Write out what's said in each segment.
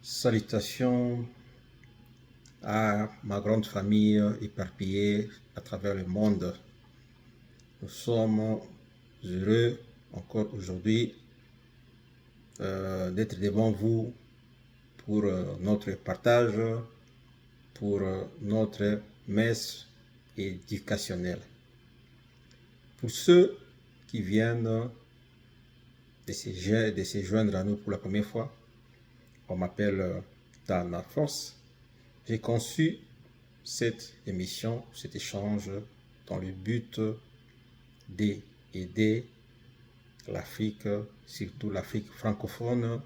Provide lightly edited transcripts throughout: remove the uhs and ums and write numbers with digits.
Salutations à ma grande famille éparpillée à travers le monde. Nous sommes heureux encore aujourd'hui d'être devant vous pour notre partage, pour notre messe éducationnelle. Pour ceux qui viennent de se joindre à nous pour la première fois, on m'appelle Dan Force. J'ai conçu cette émission, cet échange dans le but d'aider l'Afrique, surtout l'Afrique francophone,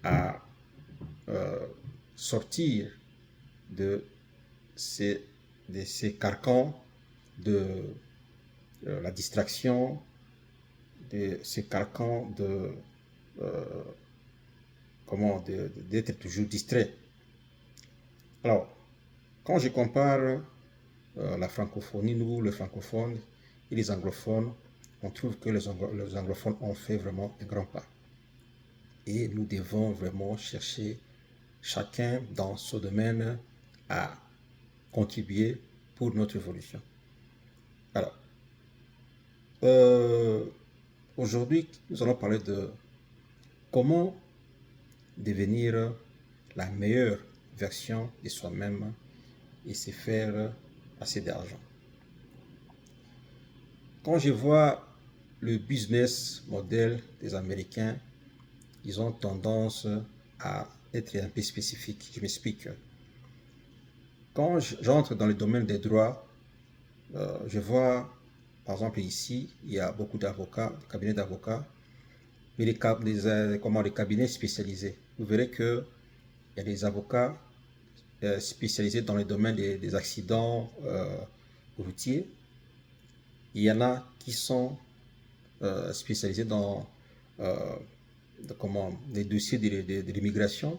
à sortir de ces carcans de la distraction, de ces carcans d'être toujours distrait. Alors, quand je compare la francophonie, nous, les francophones et les anglophones, on trouve que les anglophones ont fait vraiment un grand pas. Et nous devons vraiment chercher chacun dans ce domaine à contribuer pour notre évolution. Alors, aujourd'hui, nous allons parler de comment devenir la meilleure version de soi-même et se faire assez d'argent. Quand je vois le business model des Américains, ils ont tendance à être un peu spécifiques. Je m'explique. Quand j'entre dans le domaine des droits, je vois, par exemple ici, il y a beaucoup d'avocats, de cabinets d'avocats, mais les cabinets spécialisés. Vous verrez qu'il y a des avocats spécialisés dans le domaine des accidents routiers. Il y en a qui sont spécialisés dans les dossiers de l'immigration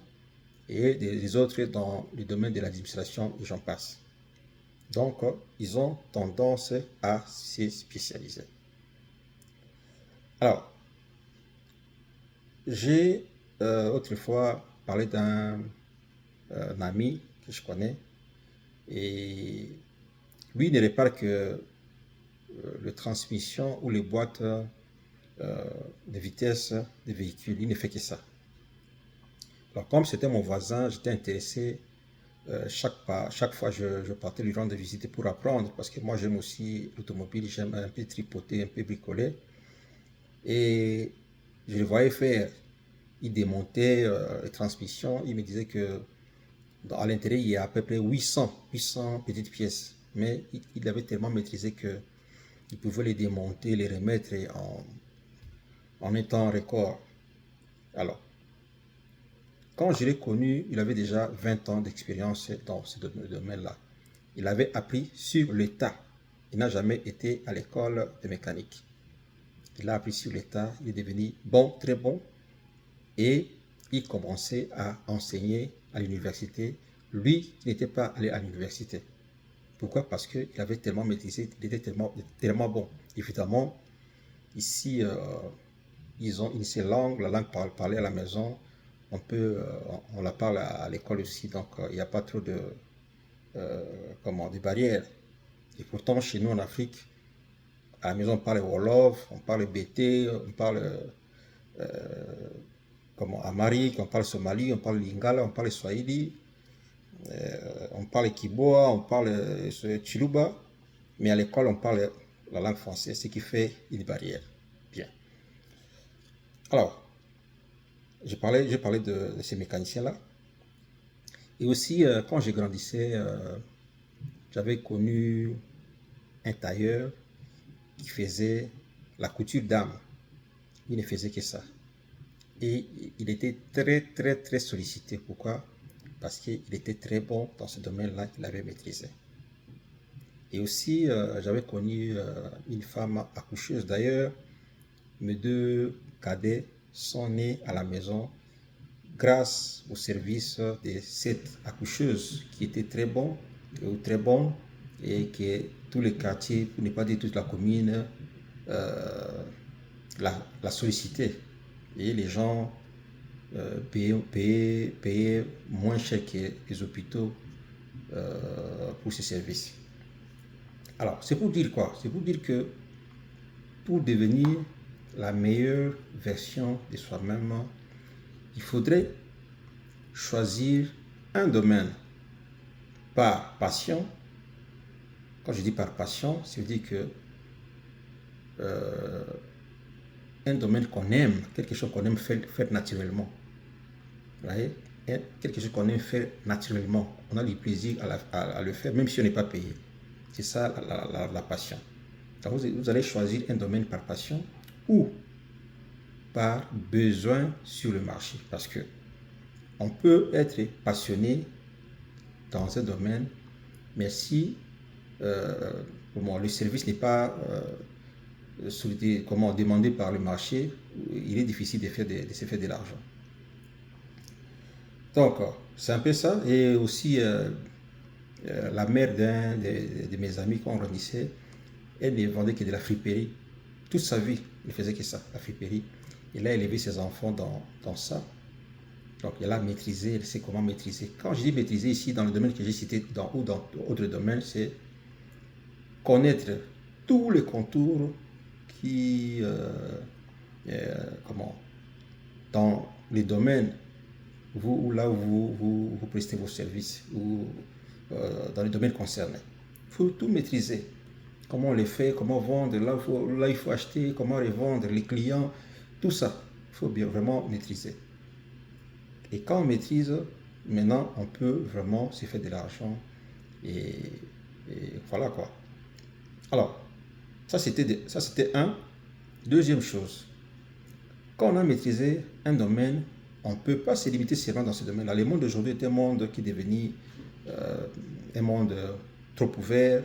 et les autres dans le domaine de l'administration et j'en passe. Donc, ils ont tendance à se spécialiser. Alors, j'ai autrefois parlé d'un ami que je connais et lui ne répare que les transmissions ou les boîtes de vitesse des véhicules. Il ne fait que ça. Alors, comme c'était mon voisin, j'étais intéressé. Chaque fois, je partais lui rendre visite pour apprendre parce que moi, j'aime aussi l'automobile, j'aime un peu tripoter, un peu bricoler. Et je le voyais faire. Il démontait les transmissions. Il me disait que à l'intérieur, il y a à peu près 800 petites pièces. Mais il avait tellement maîtrisé que il pouvait les démonter, les remettre en un temps record. Alors, quand je l'ai connu, il avait déjà 20 ans d'expérience dans ce domaine-là. Il avait appris sur le tas. Il n'a jamais été à l'école de mécanique. Il a appris sur le tas, il est devenu bon, très bon, et il commençait à enseigner à l'université. Lui, il n'était pas allé à l'université. Pourquoi? Parce qu'il avait tellement maîtrisé, il était tellement bon. Évidemment, ici, ils ont une seule langue, la langue parlée à la maison, on la parle à l'école aussi, donc il n'y a pas trop de barrières. Et pourtant, chez nous en Afrique, à la maison, on parle Wolof, on parle BT, on parle Amharique, on parle Somali, on parle Lingala, on parle Swahili, on parle Kiboa, on parle Chiluba, mais à l'école, on parle la langue française, ce qui fait une barrière. Bien. Alors, j'ai parlé de ces mécaniciens-là. Et aussi, quand je grandissais, j'avais connu un tailleur qui faisait la couture d'âme. Il ne faisait que ça. Et il était très, très, très sollicité. Pourquoi? Parce qu'il était très bon dans ce domaine-là qu'il avait maîtrisé. Et aussi, j'avais connu une femme accoucheuse. D'ailleurs, mes deux cadets sont nés à la maison grâce au service de cette accoucheuse qui était très bon ou très bonne et que tous les quartiers, pour ne pas dire toute la commune, la sollicitait. Et les gens payer moins cher que les hôpitaux pour ces services. Alors, c'est pour dire quoi? C'est pour dire que pour devenir la meilleure version de soi-même, il faudrait choisir un domaine par passion. Quand je dis par passion, ça veut dire que un domaine qu'on aime, quelque chose qu'on aime faire naturellement. Vous voyez? Quelque chose qu'on aime faire naturellement. On a du plaisir à le faire, même si on n'est pas payé. C'est ça la passion. Donc vous allez choisir un domaine par passion ou par besoin sur le marché. Parce que on peut être passionné dans un domaine, mais si le service n'est pas demandé par le marché, il est difficile de se faire de l'argent. Donc, c'est un peu ça. Et aussi, la mère d'un de mes amis qu'on réunissait, elle ne vendait que de la friperie. Toute sa vie, elle faisait que ça, la friperie. Et là, elle élevait ses enfants dans ça. Donc, elle a maîtrisé, elle sait comment maîtriser. Quand je dis maîtriser ici, dans le domaine que j'ai cité, ou dans d'autres domaines, c'est connaître tous les contours qui, dans les domaines là où vous prestez vos services, ou dans les domaines concernés. Il faut tout maîtriser. Comment on les fait, comment vendre, là il faut acheter, comment revendre, les clients, tout ça. Il faut bien vraiment maîtriser. Et quand on maîtrise, maintenant on peut vraiment se faire de l'argent. Et voilà quoi. Alors, ça c'était un. Deuxième chose, quand on a maîtrisé un domaine, on ne peut pas se limiter seulement dans ce domaine-là. Le monde d'aujourd'hui est un monde qui est devenu un monde trop ouvert.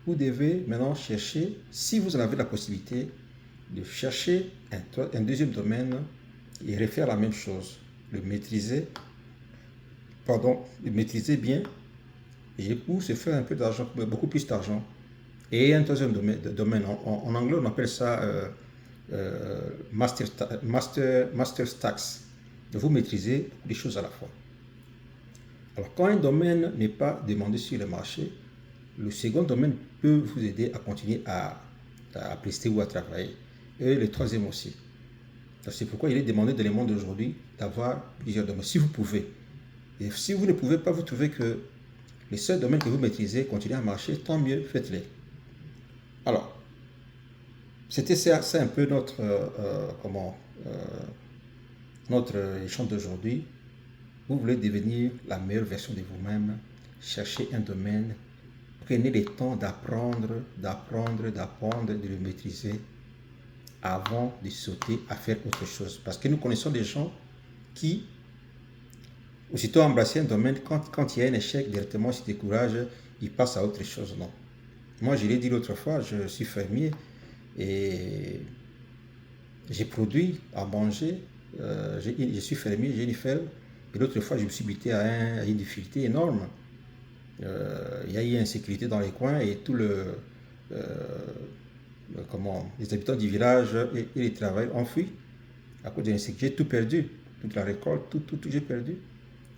Vous devez maintenant chercher, si vous en avez la possibilité, de chercher un deuxième domaine et refaire la même chose. Le maîtriser bien, et pour se faire un peu d'argent, beaucoup plus d'argent. Et un troisième domaine, en anglais on appelle ça master stacks. Vous maîtrisez beaucoup de choses à la fois. Alors quand un domaine n'est pas demandé sur le marché, le second domaine peut vous aider à continuer à prester ou à travailler. Et le troisième aussi. C'est pourquoi il est demandé dans le monde d'aujourd'hui d'avoir plusieurs domaines, si vous pouvez. Et si vous ne pouvez pas, vous trouvez que les seuls domaines que vous maîtrisez continuent à marcher, tant mieux, faites-les. Alors, c'est un peu notre échange d'aujourd'hui. Vous voulez devenir la meilleure version de vous-même, cherchez un domaine, prenez le temps d'apprendre, de le maîtriser avant de sauter à faire autre chose. Parce que nous connaissons des gens qui, aussitôt embrasser un domaine, quand il y a un échec, directement ils se découragent, ils passent à autre chose. Non. Moi, je l'ai dit l'autre fois, je suis fermier et j'ai produit à manger. Je suis fermier, j'ai une ferme. Et l'autre fois, je me suis buté à une difficulté énorme. Il y a eu insécurité dans les coins et les habitants du village et les travailleurs ont fui à cause de l'insécurité. J'ai tout perdu, toute la récolte, tout j'ai perdu.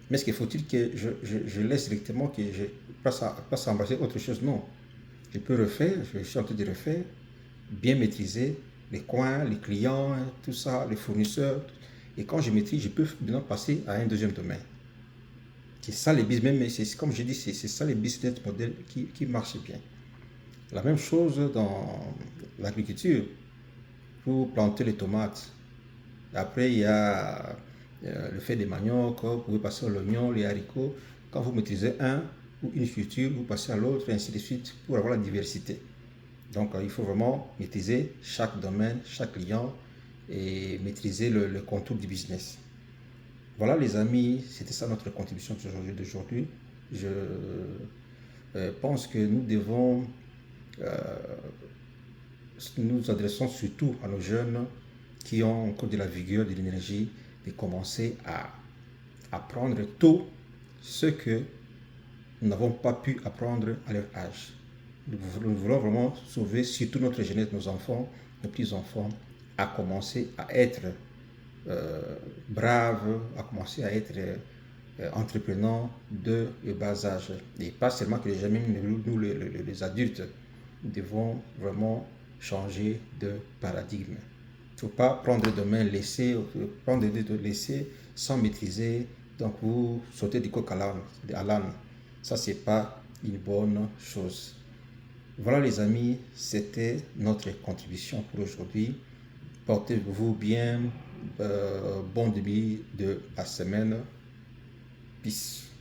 Mais est-ce qu'il faut-il que je laisse directement, que je passe à embrasser autre chose? Non. Je peux refaire, je suis en train de refaire, bien maîtriser les coins, les clients, tout ça, les fournisseurs. Et quand je maîtrise, je peux maintenant passer à un deuxième domaine. C'est ça les business, mais c'est comme je dis, c'est ça les business modèles qui marchent bien. La même chose dans l'agriculture. Vous plantez les tomates. Après, il y a le fait des maniocs, vous pouvez passer à l'oignon, les haricots. Quand vous maîtrisez un ou une culture, vous passez à l'autre, et ainsi de suite, pour avoir la diversité. Donc, il faut vraiment maîtriser chaque domaine, chaque client, et maîtriser le contour du business. Voilà les amis, c'était ça notre contribution d'aujourd'hui. Je pense que nous devons, nous adressons surtout à nos jeunes qui ont encore de la vigueur, de l'énergie, de commencer à apprendre tôt ce que nous n'avons pas pu apprendre à leur âge. Nous voulons vraiment sauver surtout notre jeunesse, nos enfants, nos petits-enfants, à commencer à être brave, à commencer à être entrepreneur de bas âge. Et pas seulement que les jeunes, même nous, les adultes, nous devons vraiment changer de paradigme. Il ne faut pas prendre de main laisser, prendre de laisser sans maîtriser. Donc vous sautez du coq à l'âne. Ça, c'est pas une bonne chose. Voilà les amis, c'était notre contribution pour aujourd'hui. Portez-vous bien. Bon début de la semaine. Peace.